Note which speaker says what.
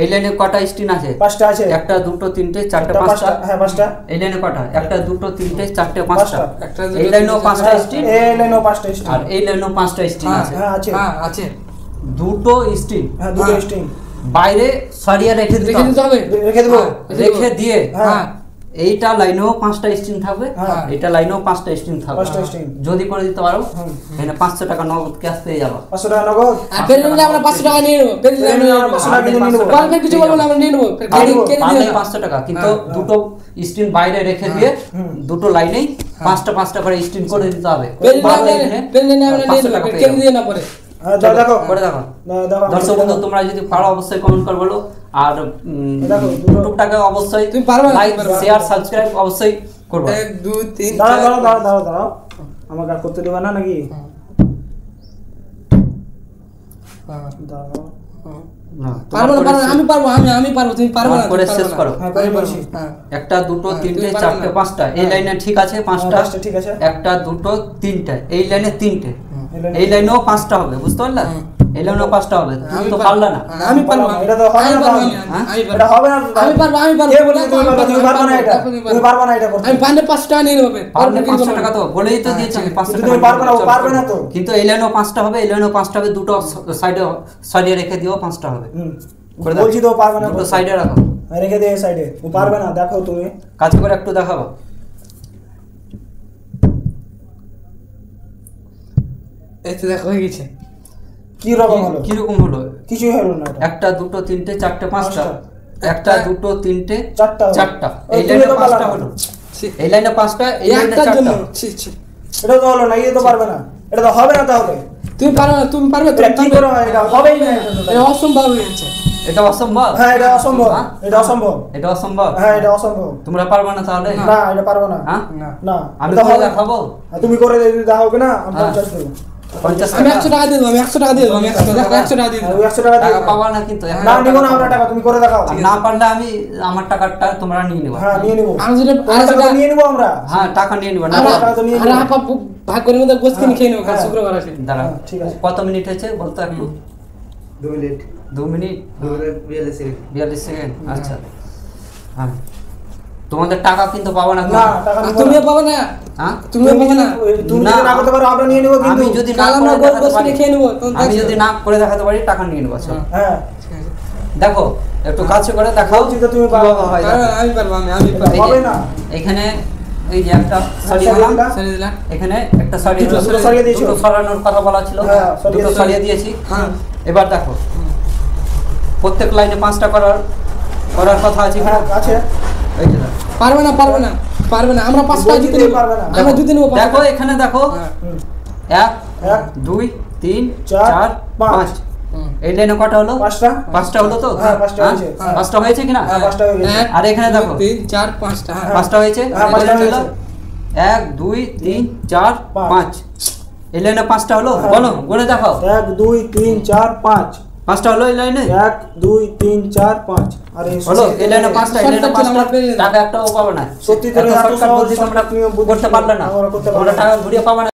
Speaker 1: এই লাইনে কটা স্টিন আছে?
Speaker 2: 5টা আছে।
Speaker 1: 1 2 3 4 5টা।
Speaker 2: হ্যাঁ 5টা।
Speaker 1: এই লাইনে কটা? 1 2 3 4 5টা। এই লাইনেও 5টা স্টিন।
Speaker 2: এই লাইনেও 5টা স্টিন।
Speaker 1: আর এই লাইনেও 5টা স্টিন আছে।
Speaker 2: হ্যাঁ আছে।
Speaker 3: হ্যাঁ আছে।
Speaker 1: দুটো স্টিন।
Speaker 2: হ্যাঁ দুটো স্টিন।
Speaker 1: বাইরে সরিয়ে রেখে দিতে হবে।
Speaker 2: রেখে দেব।
Speaker 1: রেখে দিয়ে
Speaker 2: হ্যাঁ
Speaker 1: এইটা লাইনেও 5টা স্টিন থাকবে। এটা লাইনেও 5টা স্টিন থাকবে।
Speaker 2: 5টা স্টিন
Speaker 1: যদি করে দিতে পারো এখানে 500 টাকা নগদ ক্যাশ পেয়ে যাবে।
Speaker 2: 500 টাকা নগদ।
Speaker 3: আর ফের নিলে আমরা 500 টাকা নিয়ে নেব। ফের নিলে আমরা 500 টাকা নিয়ে নেব। বারবার কিছু বলবো না, আমরা নিয়ে নেব।
Speaker 1: পারলে 500 টাকা, কিন্তু দুটো স্টিন বাইরে রেখে দিয়ে দুটো লাইনেই 5টা করে স্টিন করে দিতে হবে।
Speaker 3: ফের নিলে আমরা নিয়ে নেব। কেন দিয়ে না পরে
Speaker 2: দেখো
Speaker 1: করে দেখো। দর্শক বন্ধু তোমরা যদি পারো অবশ্যই কমেন্ট করে বলো। আর ইউটিউবটাকে অবশ্যই
Speaker 3: তুমি পারবে,
Speaker 1: লাইক শেয়ার সাবস্ক্রাইব অবশ্যই করবে।
Speaker 3: 1 2 3
Speaker 2: দাঁড়াও আমাকে আর করতে দেবা না নাকি? দাঁড়াও
Speaker 3: পারবো না, আমি পারবো, আমি পারবো, তুমি পারবে না।
Speaker 1: করে শেষ করো।
Speaker 2: হ্যাঁ করে বলছি।
Speaker 1: 1 2 3 4 5টা। এই লাইনে ঠিক আছে 5টা।
Speaker 2: ঠিক আছে।
Speaker 1: 1 2 3টা। এই লাইনে 3টে। এই লাইনেও 5টা হবে, বুঝতে পারলে? এই লাইনেও 5টা হবে। তুমি তো পারলা না।
Speaker 3: আমি পারবো।
Speaker 2: এটা তো হবে না। এটা হবে না।
Speaker 3: আমি পারবো।
Speaker 2: কে বলে তুমি পারবে না এটা? তুমি পারবে না এটা করতে।
Speaker 3: আমি পারলে 500 টাকা নিয়ে নেব।
Speaker 1: পারলে 500 টাকা তো বলেই তো দিয়েছি আমি 500 টাকা।
Speaker 2: তুমি পারবে না, ও পারবে না তো।
Speaker 1: কিন্তু এই লাইনেও 5টা হবে, এই লাইনেও 5টা হবে। দুটো সাইডে সরিয়ে রেখে দিও 5টা হবে।
Speaker 2: বলছি তো পারবে না।
Speaker 1: দুটো সাইডে রাখো।
Speaker 2: রেখে দে সাইডে। ও পারবে না, দেখো তুমি
Speaker 1: কাছে করে একটু দেখাবো।
Speaker 3: এই তো দেখো হয়ে গেছে।
Speaker 2: কি রকম হলো?
Speaker 1: কি রকম হলো?
Speaker 2: কিছুই হলো না।
Speaker 1: 1 2 3 4 5টা। 1 2 3 4টা। এই
Speaker 2: তুমি
Speaker 1: লাইনে
Speaker 2: তো
Speaker 1: 5টা
Speaker 2: পারলা
Speaker 1: হলো। এই লাইনে 5টা, এই লাইনে 4টা।
Speaker 2: এটা তো হলো না, এটা তো পারবে না। এটা তো হবে না তাহলে।
Speaker 3: তুমি পারবে না, তুমি পারবে তো।
Speaker 2: এটা কি করে হয়? এটা হবেই না।
Speaker 3: এটা অসম্ভব হয়ে যাচ্ছে।
Speaker 1: এটা অসম্ভব।
Speaker 2: হ্যাঁ এটা অসম্ভব। এটা অসম্ভব।
Speaker 1: এটা অসম্ভব।
Speaker 2: হ্যাঁ এটা অসম্ভব।
Speaker 1: তোমরা পারবে না তাহলে?
Speaker 2: না এটা পারবো না।
Speaker 1: হ্যাঁ
Speaker 2: না
Speaker 1: আমি
Speaker 2: এটা
Speaker 1: করে
Speaker 2: হবে না।
Speaker 1: দেখাবো।
Speaker 2: তুমি করে দেখাবে না, আমি 50 দেব।
Speaker 1: 50
Speaker 3: আমি
Speaker 1: টাকা।
Speaker 3: 100 টাকা দিয়ে দেব। আমি 100 টাকা দিয়ে দেব। আমি 100 টাকা দিয়ে দেব।
Speaker 2: 100 টাকা দিয়ে
Speaker 1: টাকা পাবা না কিন্তু।
Speaker 2: না নিব না আমরা টাকা, তুমি করে দেখাও।
Speaker 1: আর না পারলে আমি আমার টাকাটা তোমরা নিয়ে নেবে।
Speaker 2: হ্যাঁ নিয়ে নিব।
Speaker 3: আমি যদি
Speaker 2: টাকা নিয়ে নিব আমরা।
Speaker 1: হ্যাঁ টাকা নিয়ে নেবে না।
Speaker 2: টাকা তো নিয়ে
Speaker 3: আর
Speaker 2: নিব।
Speaker 3: আপা ভাগ করে মধ্যে গোস্ত কিনে খেয়ে নেব কাল শুক্রবার আছে।
Speaker 1: দাঁড়াও।
Speaker 2: ঠিক আছে।
Speaker 1: কত মিনিট হয়েছে বলতো একটু?
Speaker 4: 2 মিনিট
Speaker 1: 2 মিনিট
Speaker 4: 42 সেকেন্ড
Speaker 1: 42 সেকেন্ড। আচ্ছা হ্যাঁ তোমাদের টাকা কিন্তু পাবা না।
Speaker 2: না টাকা নিব।
Speaker 3: তুমিও পাবে না।
Speaker 1: হ্যাঁ
Speaker 3: তুমিও পাবে না।
Speaker 2: তুমি যদি না করতে পারো আমরা নিয়ে নিব কিন্তু।
Speaker 1: আমি যদি না
Speaker 3: কাল আমরা
Speaker 1: করে দেখাতে
Speaker 3: গোস্ত
Speaker 1: পারি,
Speaker 3: কিনে খেয়ে নেব।
Speaker 1: আমি যদি না করে দেখাতে পারি টাকা নিয়ে নেবো। চলো
Speaker 2: হ্যাঁ
Speaker 1: দেখো একটু কাছে করে দেখাও।
Speaker 2: বলছি তো তুমি পারবে না।
Speaker 1: হয় দেখো।
Speaker 3: আমি পারবো, আমি পারবো।
Speaker 1: এই যে,
Speaker 2: হবে না।
Speaker 1: এখানে এই যে একটা সরিয়ে
Speaker 2: সরিয়ে
Speaker 1: দিলাম।
Speaker 2: দিলাম।
Speaker 3: সরিয়ে দিলাম।
Speaker 1: এখানে একটা সরিয়ে
Speaker 2: দুটো
Speaker 1: দিলাম।
Speaker 2: সরিয়ে দিয়েছো।
Speaker 1: দুটো সরানোর কথা বলা ছিল।
Speaker 2: হ্যাঁ, সরিয়ে
Speaker 1: দুটো
Speaker 2: দিয়েছি।
Speaker 1: সরিয়ে দিয়েছি।
Speaker 3: হ্যাঁ।
Speaker 1: এবার দেখো প্রত্যেক লাইনে 5টা করার কথা আছে
Speaker 2: হ্যাঁ
Speaker 1: কিনা?
Speaker 2: আছে।
Speaker 1: এই যে দেখো।
Speaker 3: পারবে না, পারবে না, পারবে না। আমরা 5 টাকা
Speaker 2: বলছি
Speaker 3: জিতে
Speaker 2: তো
Speaker 3: নেব।
Speaker 2: পারবে না।
Speaker 3: আমরা জিতে নেব।
Speaker 1: দেখো এখানে দেখো
Speaker 3: হ্যাঁ।
Speaker 1: 1
Speaker 2: 1
Speaker 1: 2 3
Speaker 2: 4
Speaker 1: 4 5। এই লাইনে কটা হলো?
Speaker 2: 5টা।
Speaker 1: 5টা হলো তো?
Speaker 2: হ্যাঁ, 5টা হয়েছে।
Speaker 1: 5টা হয়েছে কিনা?
Speaker 2: হ্যাঁ 5টা হয়ে গেছে।
Speaker 1: আর এখানে দেখো
Speaker 3: 3 4 5টা।
Speaker 1: 5টা হয়েছে।
Speaker 2: হ্যাঁ, 5টা
Speaker 1: এই লাইনে
Speaker 2: হয়েছে।
Speaker 1: 1 2 3 4 5। এই লাইনে 5টা হলো। বলো গুনে দেখাও।
Speaker 2: 1 2 3 4 5।
Speaker 1: 5টা হলো এই লাইনে?
Speaker 2: 1 2 3 4 5। আরে
Speaker 1: হলো এই লাইনে 5টা, এই লাইনে 5টা। টাকা একটাও পাবে না।
Speaker 2: সত্যি তো
Speaker 1: এত
Speaker 2: এত
Speaker 1: শর্টকাট
Speaker 2: সহজ
Speaker 1: বুদ্ধি তোমরা
Speaker 2: নিয়ম বুদ্ধি
Speaker 1: করতে পারলে না।
Speaker 2: আমরা করতে পারবো
Speaker 1: তোমরা
Speaker 2: না।
Speaker 1: টাকা ঘুরিয়ে পাবে না।